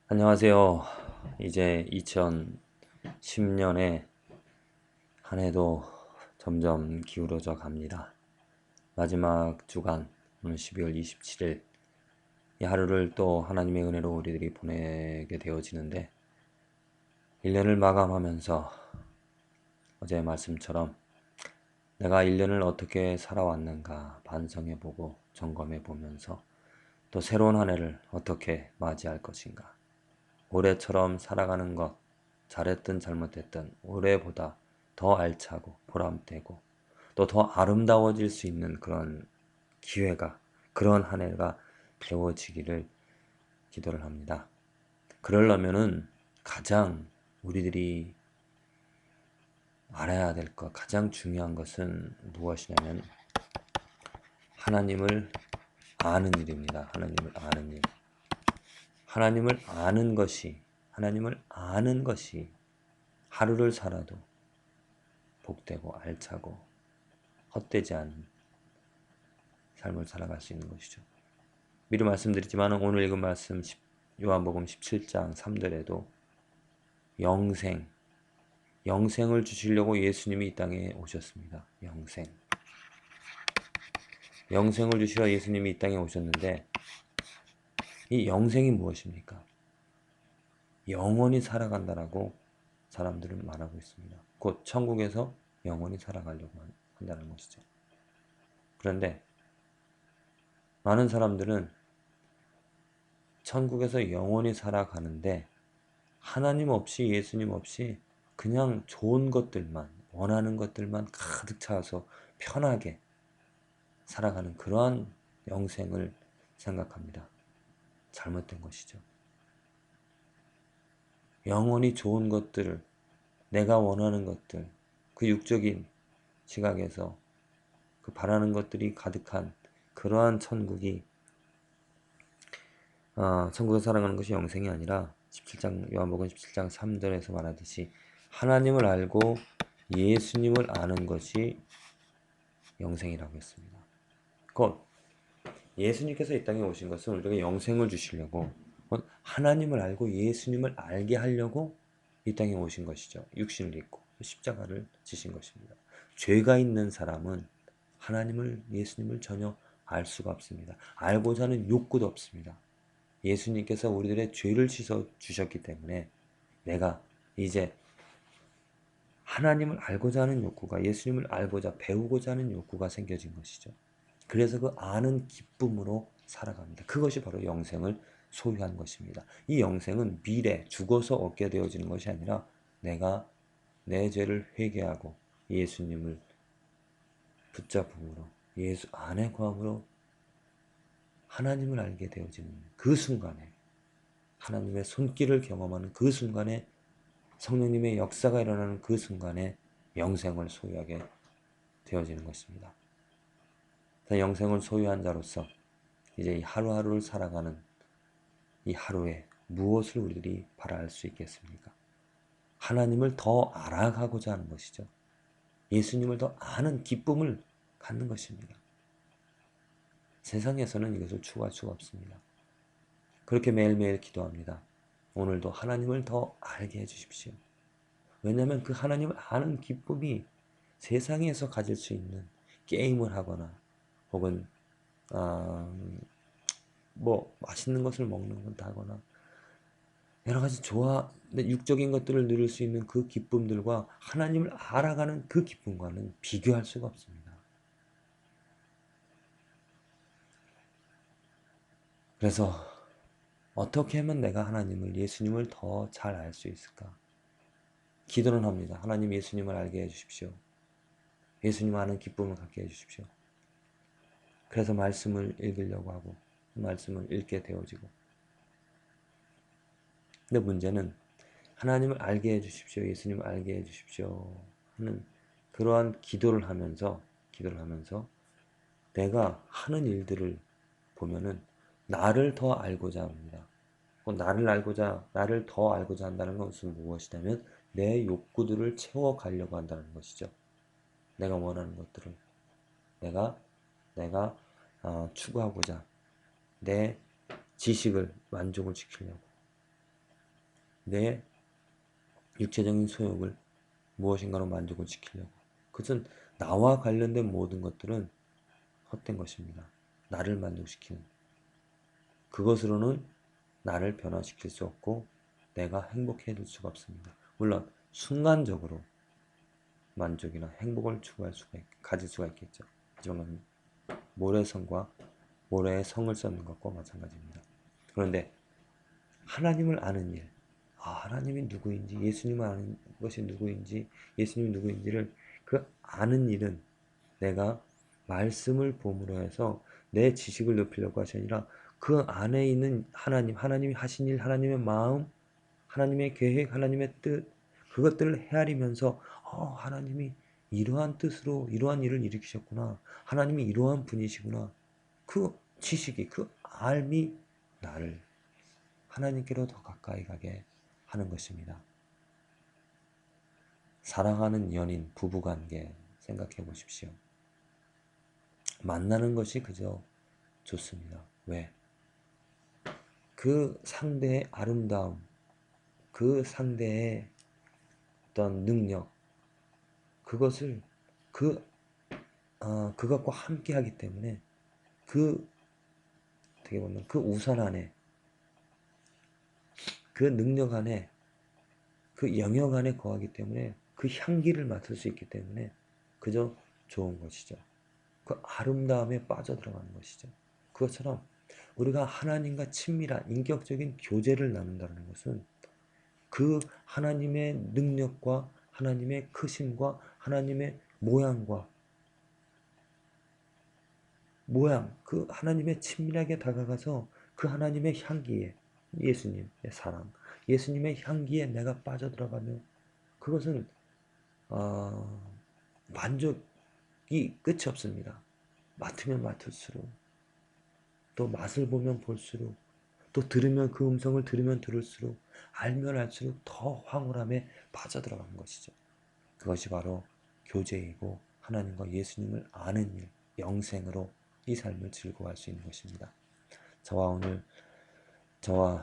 안녕하세요. 이제 2010년에 한 해도 점점 기울어져 갑니다. 마지막 주간, 오늘 12월 27일, 이 하루를 또 하나님의 은혜로 우리들이 보내게 되어지는데, 1년을 마감하면서 어제 말씀처럼 내가 1년을 어떻게 살아왔는가 반성해보고 점검해보면서 또 새로운 한 해를 어떻게 맞이할 것인가. 올해처럼 살아가는 것, 잘했든 잘못했든 올해보다 더 알차고 보람되고 또 더 아름다워질 수 있는 그런 기회가, 그런 한 해가 되어지기를 기도를 합니다. 그러려면은 가장 우리들이 알아야 될 것, 가장 중요한 것은 무엇이냐면 하나님을 아는 일입니다. 하나님을 아는 일. 하나님을 아는 것이, 하나님을 아는 것이 하루를 살아도 복되고 알차고 헛되지 않은 삶을 살아갈 수 있는 것이죠. 미리 말씀드리지만 오늘 읽은 말씀 요한복음 17장 3절에도 영생, 영생을 주시려고 예수님이 이 땅에 오셨습니다. 영생을 주시러 예수님이 이 땅에 오셨는데 이 영생이 무엇입니까? 영원히 살아간다라고 사람들은 말하고 있습니다. 곧 천국에서 영원히 살아가려고 한다는 것이죠. 그런데 많은 사람들은 천국에서 영원히 살아가는데 하나님 없이, 예수님 없이 그냥 좋은 것들만, 원하는 것들만 가득 차서 편하게 살아가는 그러한 영생을 생각합니다. 잘못된 것이죠. 영원히 좋은 것들, 내가 원하는 것들, 그 육적인 시각에서 그 바라는 것들이 가득한 그러한 천국이 천국에서 살아가는 것이 영생이 아니라 17장 요한복음 17장 3절에서 말하듯이 하나님을 알고 예수님을 아는 것이 영생이라고 했습니다. 곧 예수님께서 이 땅에 오신 것은 우리에게 영생을 주시려고, 하나님을 알고 예수님을 알게 하려고 이 땅에 오신 것이죠. 육신을 입고 십자가를 지신 것입니다. 죄가 있는 사람은 하나님을, 예수님을 전혀 알 수가 없습니다. 알고자 하는 욕구도 없습니다. 예수님께서 우리들의 죄를 씻어 주셨기 때문에 내가 이제 하나님을 알고자 하는 욕구가, 예수님을 알고자, 배우고자 하는 욕구가 생겨진 것이죠. 그래서 그 아는 기쁨으로 살아갑니다. 그것이 바로 영생을 소유한 것입니다. 이 영생은 미래, 죽어서 얻게 되어지는 것이 아니라 내가 내 죄를 회개하고 예수님을 붙잡음으로, 예수 안에 거함으로 하나님을 알게 되어지는 그 순간에, 하나님의 손길을 경험하는 그 순간에, 성령님의 역사가 일어나는 그 순간에 영생을 소유하게 되어지는 것입니다. 영생을 소유한 자로서 이제 이 하루하루를 살아가는 이 하루에 무엇을 우리들이 바라할 수 있겠습니까? 하나님을 더 알아가고자 하는 것이죠. 예수님을 더 아는 기쁨을 갖는 것입니다. 세상에서는 이것을 추구할 수가 없습니다. 그렇게 매일매일 기도합니다. 오늘도 하나님을 더 알게 해주십시오. 왜냐하면 그 하나님을 아는 기쁨이 세상에서 가질 수 있는 게임을 하거나 혹은 맛있는 것을 먹는 것 하거나 여러 가지 육적인 것들을 누릴 수 있는 그 기쁨들과 하나님을 알아가는 그 기쁨과는 비교할 수가 없습니다. 그래서 어떻게 하면 내가 하나님을, 예수님을 더 잘 알 수 있을까? 기도는 합니다. 하나님, 예수님을 알게 해주십시오. 예수님 아는 기쁨을 갖게 해주십시오. 그래서 말씀을 읽으려고 하고 말씀을 읽게 되어지고, 근데 문제는 하나님을 알게 해주십시오, 예수님을 알게 해주십시오 하는 그러한 기도를 하면서 내가 하는 일들을 보면은 나를 더 알고자 합니다. 나를 더 알고자 한다는 것은 무엇이냐면 내 욕구들을 채워가려고 한다는 것이죠. 내가 원하는 것들을 내가 추구하고자, 내 지식을 만족을 시키려고, 내 육체적인 소욕을 무엇인가로 만족을 시키려고. 그것은 나와 관련된 모든 것들은 헛된 것입니다. 나를 만족시키는. 그것으로는 나를 변화시킬 수 없고 내가 행복해질 수가 없습니다. 물론 순간적으로 만족이나 행복을 추구할 수가 가질 수가 있겠죠. 하지만 모래성과 모래에 성을 쌓는 것과 마찬가지입니다. 그런데 하나님을 아는 일, 하나님이 누구인지, 예수님을 아는 것이 누구인지, 예수님이 누구인지를 그 아는 일은 내가 말씀을 봄으로 해서 내 지식을 높이려고 하시 아니라 그 안에 있는 하나님, 하나님이 하신 일, 하나님의 마음, 하나님의 계획, 하나님의 뜻, 그것들을 헤아리면서 하나님이 이러한 뜻으로 이러한 일을 일으키셨구나. 하나님이 이러한 분이시구나. 그 지식이, 그 알미 나를 하나님께로 더 가까이 가게 하는 것입니다. 사랑하는 연인, 부부관계 생각해 보십시오. 만나는 것이 그저 좋습니다. 왜? 그 상대의 아름다움, 그 상대의 어떤 능력, 그것을 그것과 함께 하기 때문에 어떻게 보면 그 우산 안에, 그 능력 안에, 그 영역 안에 거하기 때문에 그 향기를 맡을 수 있기 때문에 그저 좋은 것이죠. 그 아름다움에 빠져들어가는 것이죠. 그것처럼 우리가 하나님과 친밀한 인격적인 교제를 나눈다는 것은 그 하나님의 능력과 하나님의 크심과 하나님의 그 하나님의 친밀하게 다가가서 그 하나님의 향기에, 예수님의 사랑, 예수님의 향기에 내가 빠져들어가면 그것은 만족이 끝이 없습니다. 맡으면 맡을수록, 또 맛을 보면 볼수록, 또 들으면 그 음성을 들으면 들을수록, 알면 알수록 더 황홀함에 빠져들어가는 것이죠. 그것이 바로 교제이고 하나님과 예수님을 아는 일, 영생으로 이 삶을 즐거워할 수 있는 것입니다. 저와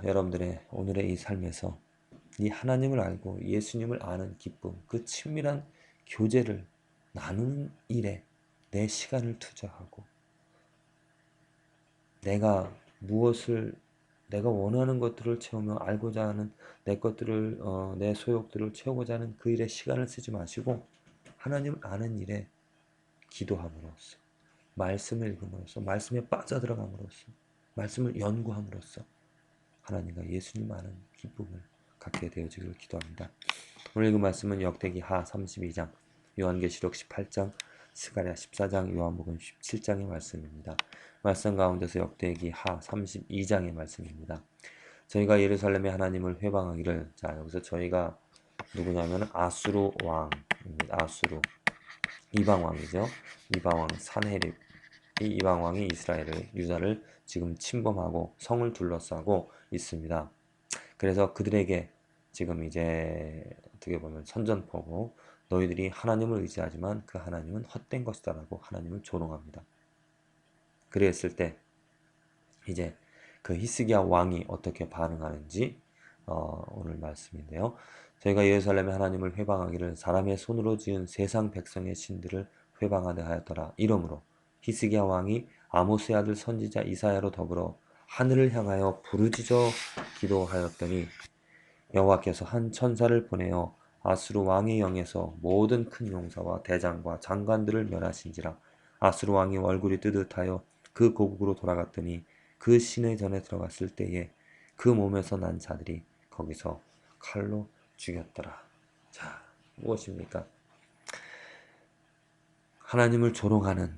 여러분들의 오늘의 이 삶에서 이 하나님을 알고 예수님을 아는 기쁨, 그 친밀한 교제를 나누는 일에 내 시간을 투자하고 내가 원하는 것들을 채우며 알고자 하는 내 소욕들을 채우고자 하는 그 일에 시간을 쓰지 마시고 하나님을 아는 일에 기도함으로써, 말씀을 읽음으로써, 말씀에 빠져들어감으로써, 말씀을 연구함으로써 하나님과 예수님 아는 기쁨을 갖게 되어지기를 기도합니다. 오늘 읽은 말씀은 역대기 하 32장, 요한계시록 18장, 스가랴 14장, 요한복음 17장의 말씀입니다. 말씀 가운데서 역대기 하 32장의 말씀입니다. 저희가 예루살렘의 하나님을 회방하기를, 자 여기서 저희가 누구냐면 아수르 왕입니다. 아수르 이방 왕이죠. 이방 왕 산헤립, 이 이방 왕이 이스라엘을, 유다를 지금 침범하고 성을 둘러싸고 있습니다. 그래서 그들에게 지금 이제 어떻게 보면 선전포고, 너희들이 하나님을 의지하지만 그 하나님은 헛된 것이다 라고 하나님을 조롱합니다. 그랬을 때 이제 그 히스기야 왕이 어떻게 반응하는지 오늘 말씀인데요. 저희가 예루살렘의 하나님을 회방하기를 사람의 손으로 지은 세상 백성의 신들을 회방하려 하였더라. 이러므로 히스기야 왕이 아모스의 아들 선지자 이사야로 더불어 하늘을 향하여 부르짖어 기도하였더니 여호와께서 한 천사를 보내어 아수르 왕의 영에서 모든 큰 용사와 대장과 장관들을 멸하신지라. 아수르 왕이 얼굴이 뜨뜻하여 그 고국으로 돌아갔더니 그 시내 전에 들어갔을 때에 그 몸에서 난 자들이 거기서 칼로 죽였더라. 자, 무엇입니까? 하나님을 조롱하는,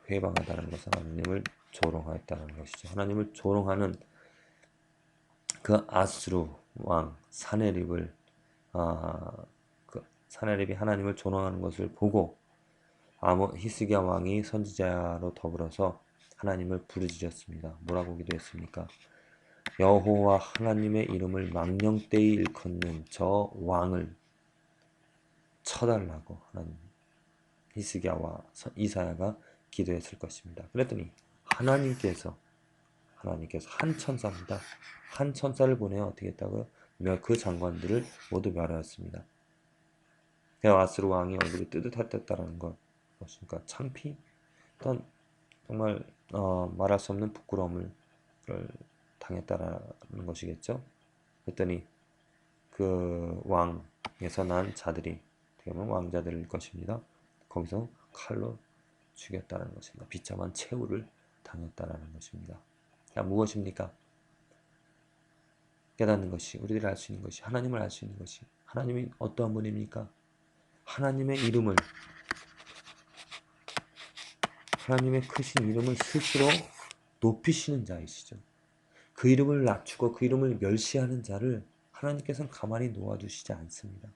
회방하다는 것은 하나님을 조롱하였다는 것이죠. 하나님을 조롱하는 그 아수르 왕 사네립을 그 사네립이 하나님을 조롱하는 것을 보고 히스기야 왕이 선지자로 더불어서 하나님을 부르짖었습니다. 뭐라고 기도했습니까? 여호와 하나님의 이름을 망령되이 일컫는 저 왕을 쳐달라고 하나님, 히스기야와 이사야가 기도했을 것입니다. 그랬더니 하나님께서 한 천사입니다. 한 천사를 보내어 어떻게 했다고요? 그 장관들을 모두 멸하였습니다. 아수르 왕이 얼굴이 뜨뜻했다라는 것이니까 창피, 어떤 정말 말할 수 없는 부끄러움을 당했다라는 것이겠죠. 그랬더니 그 왕에서 난 자들이 어떻게 보면 왕자들일 것입니다. 거기서 칼로 죽였다는 것입니다. 비참한 최후를 당했다라는 것입니다. 무엇입니까? 깨닫는 것이, 우리들이 알 수 있는 것이, 하나님을 알 수 있는 것이, 하나님이 어떠한 분입니까? 하나님의 이름을, 하나님의 크신 이름을 스스로 높이시는 자이시죠. 그 이름을 낮추고 그 이름을 멸시하는 자를 하나님께서는 가만히 놓아두시지 않습니다.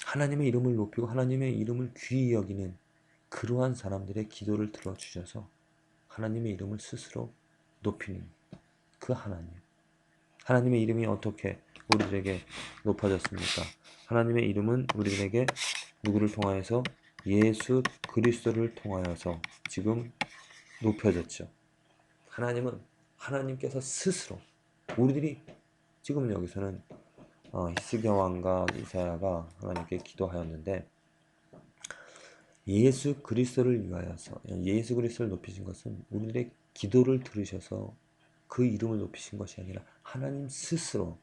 하나님의 이름을 높이고 하나님의 이름을 귀히 여기는 그러한 사람들의 기도를 들어주셔서 하나님의 이름을 스스로 높이는 그 하나님. 하나님의 이름이 어떻게 우리들에게 높아졌습니까? 하나님의 이름은 우리들에게 누구를 통하여서? 예수 그리스도를 통하여서 지금 높여졌죠. 하나님께서 스스로, 우리들이 지금 여기서는 히스기야 왕과 이사야가 하나님께 기도하였는데, 예수 그리스도를 위하여서, 예수 그리스도를 높이신 것은 우리들의 기도를 들으셔서 그 이름을 높이신 것이 아니라 하나님 스스로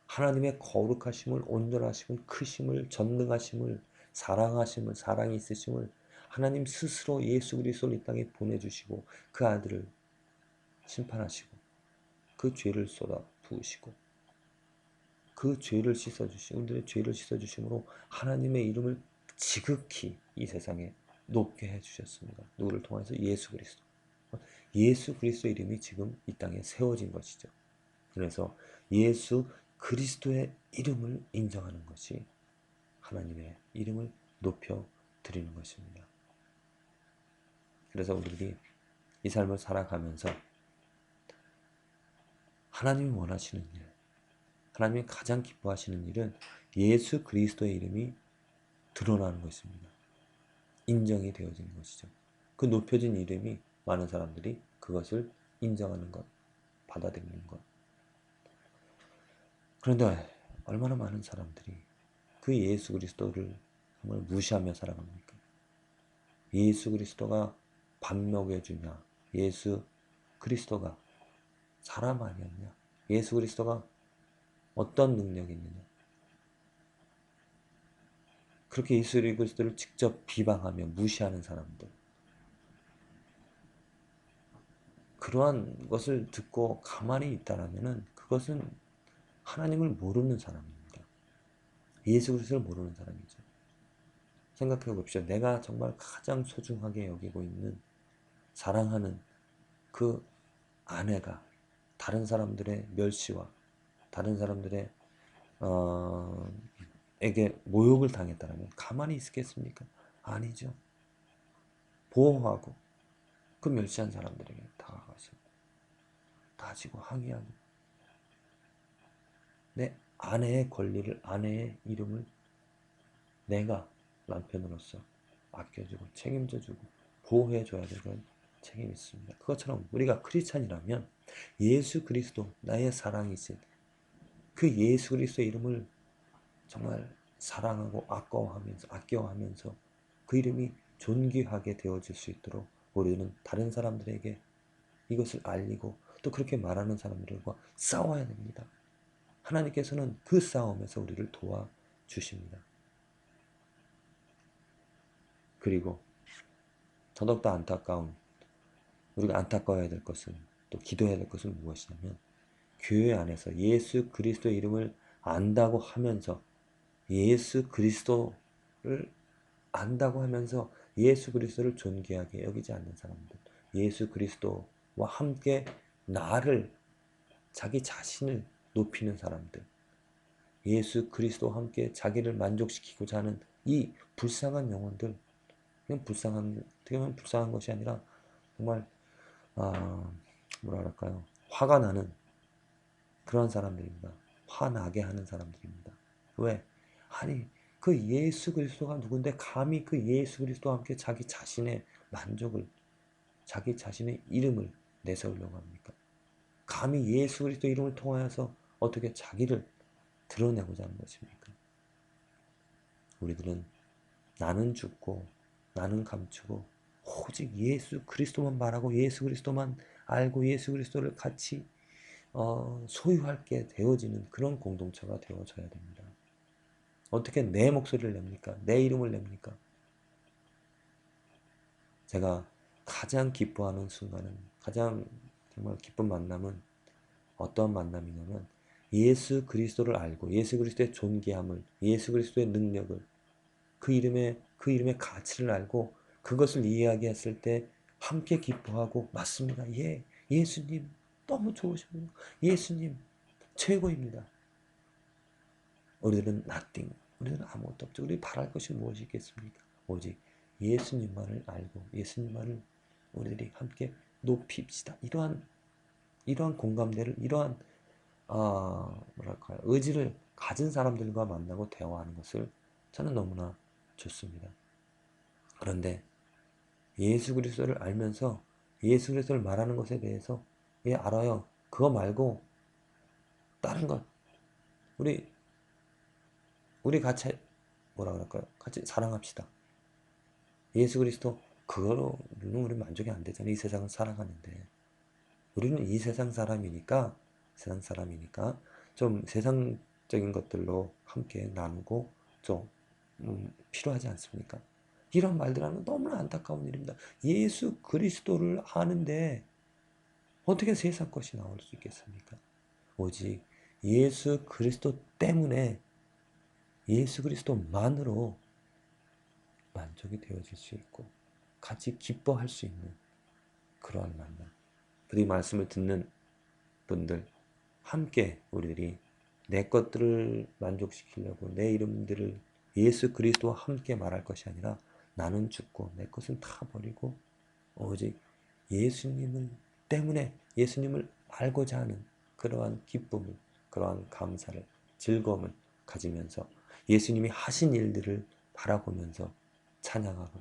하나님의 거룩하심을, 온전하심을, 크심을, 전능하심을, 사랑하심을, 사랑이 있으심을 하나님 스스로 예수 그리스도를 이 땅에 보내주시고 그 아들을 심판하시고 그 죄를 쏟아 부으시고 그 죄를 씻어주시고 우리들의 죄를 씻어주심으로 하나님의 이름을 지극히 이 세상에 높게 해주셨습니다. 누구를 통해서? 예수 그리스도. 예수 그리스도의 이름이 지금 이 땅에 세워진 것이죠. 그래서 예수 그리스도의 이름을 인정하는 것이 하나님의 이름을 높여 드리는 것입니다. 그래서 우리들이 이 삶을 살아가면서 하나님이 원하시는 일, 하나님이 가장 기뻐하시는 일은 예수 그리스도의 이름이 드러나는 것입니다. 인정이 되어지는 것이죠. 그 높여진 이름이 많은 사람들이 그것을 인정하는 것, 받아들이는 것. 그런데 얼마나 많은 사람들이 그 예수 그리스도를 정말 무시하며 살아갑니까? 예수 그리스도가 밥 먹여주냐? 예수 그리스도가 사람 아니었냐? 예수 그리스도가 어떤 능력이 있느냐? 그렇게 예수 그리스도를 직접 비방하며 무시하는 사람들. 그러한 것을 듣고 가만히 있다라면은 그것은 하나님을 모르는 사람입니다. 예수 그리스도를 모르는 사람이죠. 생각해 봅시다. 내가 정말 가장 소중하게 여기고 있는 사랑하는 그 아내가 다른 사람들의 멸시와 다른 사람들의 에게 모욕을 당했다면 가만히 있겠습니까? 아니죠. 보호하고 그 멸시한 사람들에게 다가가서 다지고 항의하고 내 아내의 권리를, 아내의 이름을 내가 남편으로서 아껴주고 책임져주고 보호해줘야 될 그런 책임이 있습니다. 그것처럼 우리가 크리스찬이라면 예수 그리스도, 나의 사랑이신 그 예수 그리스도의 이름을 정말 사랑하고 아껴하면서 그 이름이 존귀하게 되어질 수 있도록 우리는 다른 사람들에게 이것을 알리고 또 그렇게 말하는 사람들과 싸워야 됩니다. 하나님께서는 그 싸움에서 우리를 도와주십니다. 그리고 더더욱더 우리가 안타까워야 될 것은, 또 기도해야 될 것은 무엇이냐면, 교회 안에서 예수 그리스도의 이름을 안다고 하면서 예수 그리스도를 안다고 하면서 예수 그리스도를 존귀하게 여기지 않는 사람들, 예수 그리스도와 함께 자기 자신을 높이는 사람들, 예수 그리스도와 함께 자기를 만족시키고자 하는 이 불쌍한 영혼들, 어떻게 보면 불쌍한 것이 아니라 정말 뭐랄까요, 화가 나는 그런 사람들입니다. 화나게 하는 사람들입니다. 왜? 아니, 그 예수 그리스도가 누군데 감히 그 예수 그리스도와 함께 자기 자신의 만족을, 자기 자신의 이름을 내세우려고 합니까? 감히 예수 그리스도 이름을 통하여서 어떻게 자기를 드러내고자 하는 것입니까? 우리들은 나는 죽고 나는 감추고 오직 예수 그리스도만 말하고 예수 그리스도만 알고 예수 그리스도를 같이 소유하게 되어지는 그런 공동체가 되어져야 됩니다. 어떻게 내 목소리를 냅니까? 내 이름을 냅니까? 제가 가장 기뻐하는 순간은, 가장 정말 기쁜 만남은 어떠한 만남이냐면 예수 그리스도를 알고 예수 그리스도의 존귀함을, 예수 그리스도의 능력을, 그 이름의 가치를 알고 그것을 이야기했을 때 함께 기뻐하고 맞습니다. 예, 예수님 너무 좋으십니다. 예수님 최고입니다. 우리들은 nothing, 우리는 아무것도 없죠. 우리 바랄 것이 무엇이 있겠습니까? 오직 예수님만을 알고 예수님만을 우리들이 함께 높입시다. 이러한 공감대를, 이러한 뭐랄까요, 의지를 가진 사람들과 만나고 대화하는 것을 저는 너무나 좋습니다. 그런데 예수 그리스도를 알면서 예수 그리스도를 말하는 것에 대해서 예, 알아요. 그거 말고 다른 것 우리 같이 뭐라 그럴까요? 같이 사랑합시다. 예수 그리스도 그거로는 우리 만족이 안 되잖아요. 이 세상을 살아가는데 우리는 이 세상 사람이니까 좀 세상적인 것들로 함께 나누고 좀 필요하지 않습니까? 이런 말들 하는 너무나 안타까운 일입니다. 예수 그리스도를 아는데 어떻게 세상 것이 나올 수 있겠습니까? 오직 예수 그리스도 때문에 예수 그리스도만으로 만족이 되어질 수 있고 같이 기뻐할 수 있는 그러한 만남. 이 말씀을 듣는 분들 함께 우리들이 내 것들을 만족시키려고 내 이름들을 예수 그리스도와 함께 말할 것이 아니라 나는 죽고 내 것은 다 버리고 오직 예수님을 때문에 예수님을 알고자 하는 그러한 기쁨을, 그러한 감사를, 즐거움을 가지면서 예수님이 하신 일들을 바라보면서 찬양하고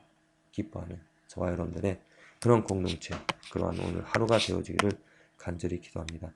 기뻐하는 저와 여러분들의 그런 공동체, 그러한 오늘 하루가 되어지기를 간절히 기도합니다.